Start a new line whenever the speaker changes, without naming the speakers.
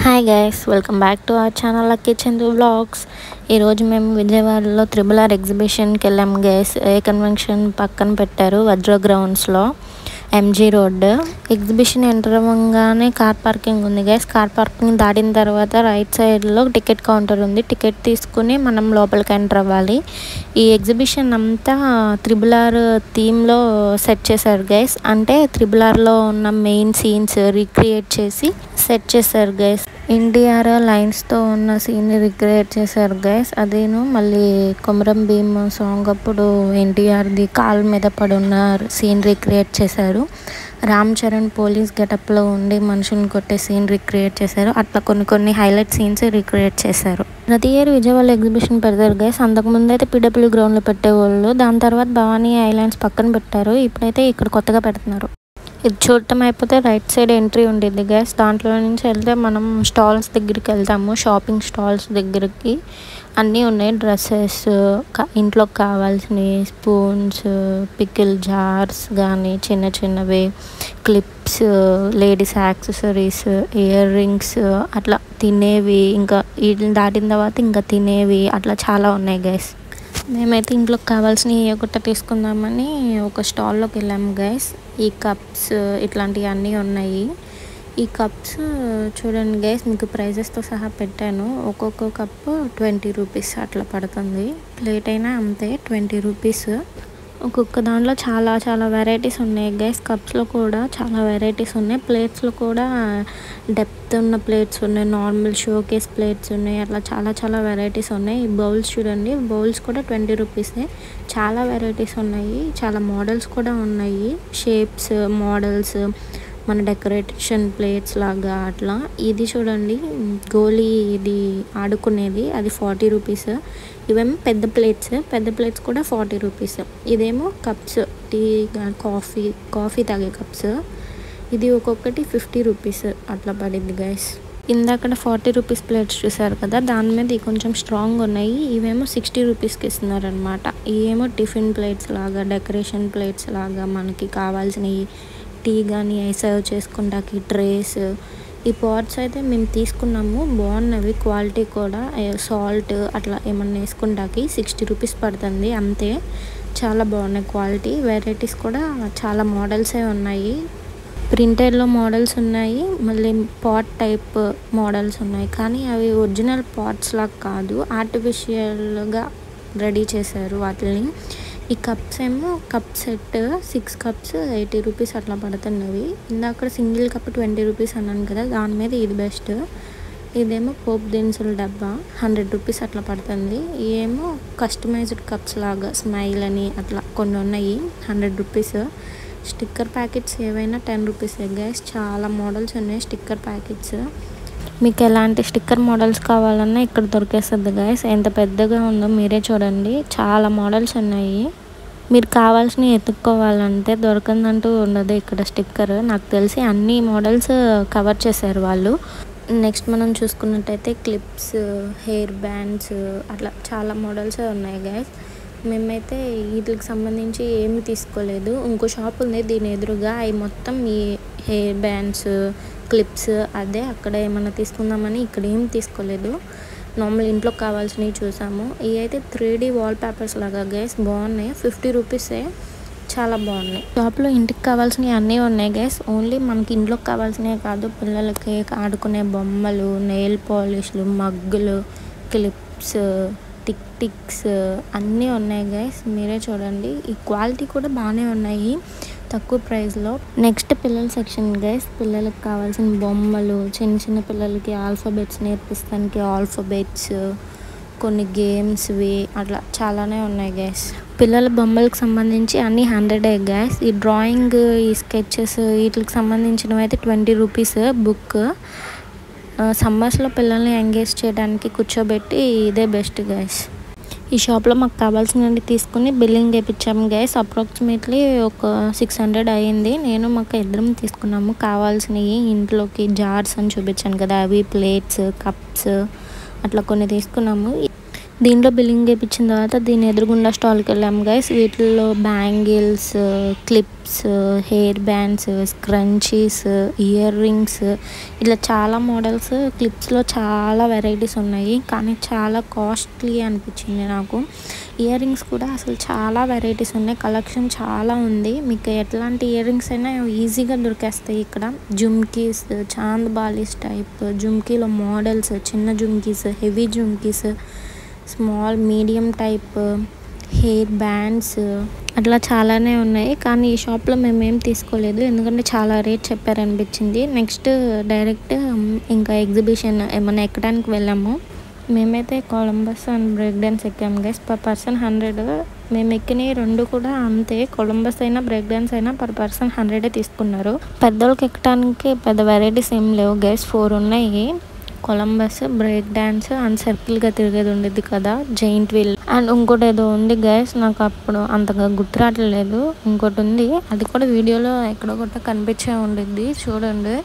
Hi guys, welcome back to our channel lucky Chandu vlogs. ఈరోజు మేము విజయవాడలో త్రిబుల్ ఆర్ ఎగ్జిబిషన్కి వెళ్ళాము గైస్. ఏ కన్వెన్షన్ పక్కన పెట్టారు, వజ్ర గ్రౌండ్స్లో, ఎంజీ రోడ్. ఎగ్జిబిషన్ ఎంటర్ అవ్వగానే కార్ పార్కింగ్ ఉంది గైస్. కార్ పార్కింగ్ దాటిన తర్వాత రైట్ సైడ్లో టికెట్ కౌంటర్ ఉంది. టికెట్ తీసుకుని మనం లోపలికి ఎంటర్ అవ్వాలి. ఈ ఎగ్జిబిషన్ అంతా త్రిబుల్ ఆర్ థీమ్లో సెట్ చేశారు గైస్. అంటే త్రిబుల్ ఆర్లో ఉన్న మెయిన్ సీన్స్ రీక్రియేట్ చేసి సెట్ చేశారు గైస్. ఎన్టీఆర్ లైన్స్తో ఉన్న సీన్ రిక్రియేట్ చేశారు గైస్. అదేను మళ్ళీ కొమరం భీమ్ సాంగ్ అప్పుడు ఎన్టీఆర్ది కాల్ మీద పడున్న సీన్ రిక్రియేట్ చేశారు. రామ్ చరణ్ పోలీస్ గెటప్లో ఉండి మనుషుని కొట్టే సీన్ రిక్రియేట్ చేశారు. అట్లా కొన్ని హైలైట్ సీన్స్ రిక్రియేట్ చేశారు. ప్రతి ఇయర్ విజయవాడ ఎగ్జిబిషన్ పెడతారు గైస్. అంతకుముందు అయితే పిడబ్ల్యూ గ్రౌండ్లో పెట్టేవాళ్ళు. దాని తర్వాత భవానీ ఐలాండ్స్ పక్కన పెట్టారు. ఇప్పుడైతే ఇక్కడ కొత్తగా పెడుతున్నారు. ఇది చూడటం అయిపోతే రైట్ సైడ్ ఎంట్రీ ఉండేది గైస్. దాంట్లో నుంచి వెళ్తే మనం స్టాల్స్ దగ్గరికి వెళ్తాము. షాపింగ్ స్టాల్స్ దగ్గరికి అన్నీ ఉన్నాయి. డ్రెస్సెస్, ఇంట్లోకి కావాల్సినవి, స్పూన్స్, పికిల్ జార్స్ కానీ చిన్నవి, clips, ladies accessories, ear rings, అట్లా తినేవి, ఇంకా వీటిని దాటిన తర్వాత ఇంకా తినేవి, అట్లా చాలా ఉన్నాయి గైస్. మేమైతే ఇంట్లోకి కావాల్సినవి ఒకటి తీసుకుందామని ఒక స్టాల్లోకి వెళ్ళాము గైస్. ఈ కప్స్ ఇట్లాంటివి అన్నీ ఉన్నాయి. ఈ కప్స్ చూడండి గైస్, మీకు ప్రైజెస్తో సహా పెట్టాను. ఒక్కొక్క కప్పు 20 రూపీస్ అట్లా పడుతుంది. ప్లేట్ అయినా అంతే 20 రూపీస్. ఒక్కొక్క దాంట్లో చాలా వెరైటీస్ ఉన్నాయి గైస్. కప్స్లో కూడా చాలా వెరైటీస్ ఉన్నాయి. ప్లేట్స్లో కూడా డెప్త్ ఉన్న ప్లేట్స్ ఉన్నాయి, నార్మల్ షోకేస్ ప్లేట్స్ ఉన్నాయి, అట్లా చాలా వెరైటీస్ ఉన్నాయి. ఈ బౌల్స్ చూడండి, బౌల్స్ కూడా 20 రూపీసే. చాలా వెరైటీస్ ఉన్నాయి, చాలా మోడల్స్ కూడా ఉన్నాయి. షేప్స్, మోడల్స్, మన డెకరేషన్ ప్లేట్స్ లాగా అట్లా. ఇది చూడండి, గోలీ, ఇది ఆడుకునేది, అది 40 రూపీస్. ఇవేమో పెద్ద ప్లేట్స్ కూడా 40 రూపీస్. ఇదేమో కప్స్, టీ, కాఫీ తాగే కప్స్. ఇది ఒక్కొక్కటి 50 రూపీస్ అట్లా పడింది గైస్. ఇందాక 40 రూపీస్ ప్లేట్స్ చూసారు కదా, దాని మీద కొంచెం స్ట్రాంగ్ ఉన్నాయి. ఇవేమో 60 రూపీస్కి ఇస్తున్నారనమాట. ఇవేమో టిఫిన్ ప్లేట్స్ లాగా, డెకరేషన్ ప్లేట్స్ లాగా, మనకి కావాల్సినవి టీ కానీ సర్వ్ చేసుకుంటాకి ట్రేస్. ఈ పాట్స్ అయితే మేము తీసుకున్నాము, బాగున్నవి, క్వాలిటీ కూడా. సాల్ట్ అట్లా ఏమన్నా వేసుకుంటాకి 60 రూపీస్ పడుతుంది అంతే. చాలా బాగున్నాయి క్వాలిటీ. వెరైటీస్ కూడా చాలా మోడల్సే ఉన్నాయి. ప్రింటెడ్లో మోడల్స్ ఉన్నాయి, మళ్ళీ పాట్ టైప్ మోడల్స్ ఉన్నాయి. కానీ అవి ఒరిజినల్ పాట్స్ లాగా కాదు, ఆర్టిఫిషియల్గా రెడీ చేశారు వాటిని. ఈ కప్స్ ఏమో కప్ సెట్ 6 కప్స్ 80 రూపీస్ అట్లా పడుతున్నవి. ఇందాక సింగిల్ కప్ 20 రూపీస్ అన్నాను కదా, దాని మీద ఇది బెస్ట్. ఇదేమో పోప్ దినుసుల డబ్బా 100 రూపీస్ అట్లా పడుతుంది. ఏమో కస్టమైజ్డ్ కప్స్ లాగా స్మైల్ అని అట్లా కొన్ని ఉన్నాయి, 100 రూపీస్. స్టిక్కర్ ప్యాకెట్స్ ఏవైనా 10 రూపీస్ గైస్. చాలా మోడల్స్ ఉన్నాయి స్టిక్కర్ ప్యాకెట్స్. మీకు ఎలాంటి స్టిక్కర్ మోడల్స్ కావాలన్నా ఇక్కడ దొరికేస్తుంది గైస్. ఎంత పెద్దగా ఉందో మీరే చూడండి, చాలా మోడల్స్ ఉన్నాయి. మీరు కావాల్సినవి ఎత్తుక్కోవాలంటే దొరకందంటూ ఉండదు ఇక్కడ స్టిక్కర్. నాకు తెలిసి అన్ని మోడల్స్ కవర్ చేశారు వాళ్ళు. నెక్స్ట్ మనం చూసుకున్నట్టయితే క్లిప్స్, హెయిర్ బ్యాండ్స్, అట్లా చాలా మోడల్స్ ఉన్నాయి గైస్. మేమైతే వీటికి సంబంధించి ఏమి తీసుకోలేదు. ఇంకో షాప్ ఉంది దీని ఎదురుగా, అవి మొత్తం ఈ హెయిర్ బ్యాండ్స్, క్లిప్స్ అదే. అక్కడ ఏమన్నా తీసుకుందామని ఇక్కడ ఏం తీసుకోలేదు. నార్మల్ ఇంట్లో కావాల్సినవి చూసాము. ఇవి అయితే 3D వాల్ పేపర్స్ లాగా గైస్, బాగున్నాయి. 50 రూపీసే, చాలా బాగున్నాయి. షాప్లో ఇంటికి కావాల్సినవి అన్నీ ఉన్నాయి గైస్. ఓన్లీ మనకి ఇంట్లోకి కావాల్సినవి కాదు, పిల్లలకి ఆడుకునే బొమ్మలు, నెయిల్ పాలిష్లు, మగ్గులు, క్లిప్స్, టిక్స్ అన్నీ ఉన్నాయి గైస్. మీరే చూడండి. ఈ క్వాలిటీ కూడా బాగానే ఉన్నాయి, తక్కువ ప్రైస్లో. నెక్స్ట్ పిల్లల సెక్షన్ గైస్. పిల్లలకు కావాల్సిన బొమ్మలు, చిన్న పిల్లలకి ఆల్ఫాబెట్స్ నేర్పిస్తానికి ఆల్ఫాబెట్స్, కొన్ని గేమ్స్వి, అట్లా చాలానే ఉన్నాయి గైస్. పిల్లల బొమ్మలకు సంబంధించి అన్నీ 100 గైస్. ఈ డ్రాయింగ్, ఈ స్కెచెస్, వీటికి సంబంధించినవి అయితే 20 రూపీస్ బుక్. సమ్మర్స్లో పిల్లల్ని ఎంగేజ్ చేయడానికి కూర్చోబెట్టి ఇదే బెస్ట్ గైస్. ఈ షాప్లో మాకు కావాల్సినవి తీసుకుని బిల్లింగ్ చేయించాము గైస్. అప్రాక్సిమేట్లీ ఒక 600 అయ్యింది. నేను మాకు ఇద్దరం తీసుకున్నాము కావాల్సినవి. ఇంట్లోకి జార్స్ అని చూపించాను కదా, అవి, ప్లేట్స్, కప్స్, అట్లా కొన్ని తీసుకున్నాము. దీంట్లో బిల్లింగ్ చేయించిన తర్వాత దీని ఎదురుగుండా స్టాల్కి వెళ్ళాము గైస్. వీటిల్లో bangles, clips, hair bands, scrunchies, ear rings, ఇట్లా చాలా మోడల్స్. క్లిప్స్లో చాలా వెరైటీస్ ఉన్నాయి, కానీ చాలా కాస్ట్లీ అనిపించింది నాకు. ఇయర్ రింగ్స్ కూడా అసలు చాలా వెరైటీస్ ఉన్నాయి, కలెక్షన్ చాలా ఉంది. మీకు ఎట్లాంటి ఇయర్ రింగ్స్ అయినా ఈజీగా దొరికేస్తాయి ఇక్కడ. జుమ్కీస్, చాంద్ బాలీస్ టైప్ జుమ్కీలో మోడల్స్, చిన్న jhumkis, heavy jhumkis, small medium type hair bands, అట్లా చాలానే ఉన్నాయి. కానీ ఈ షాప్లో మేమేం తీసుకోలేదు, ఎందుకంటే చాలా రేట్ చెప్పారనిపించింది. నెక్స్ట్ డైరెక్ట్ ఇంకా ఎగ్జిబిషన్ ఏమైనా ఎక్కడానికి వెళ్ళాము. మేమైతే కొలంబస్ అండ్ బ్రేక్ డ్యాన్స్ ఎక్కాము గైస్. Per person 100. మేము ఎక్కినవి 2 కూడా అంతే, కొలంబస్ అయినా బ్రేక్ డ్యాన్స్ అయినా పర్ పర్సన్ 100 తీసుకున్నారు. పెద్దోళ్ళకి ఎక్కడానికి పెద్ద వెరైటీస్ ఏం లేవు గైస్, 4 ఉన్నాయి. కొలంబస్, బ్రేక్ డ్యాన్స్ అండ్ సర్కిల్గా తిరిగేది ఉండేది కదా, జైంట్ వీల్, అండ్ ఇంకోటి ఏదో ఉంది గైస్, నాకు అప్పుడు అంతగా గుర్తురావట్లేదు. ఇంకోటి ఉంది, అది కూడా వీడియోలో ఎక్కడో కనిపించే ఉండిద్ది, చూడండి.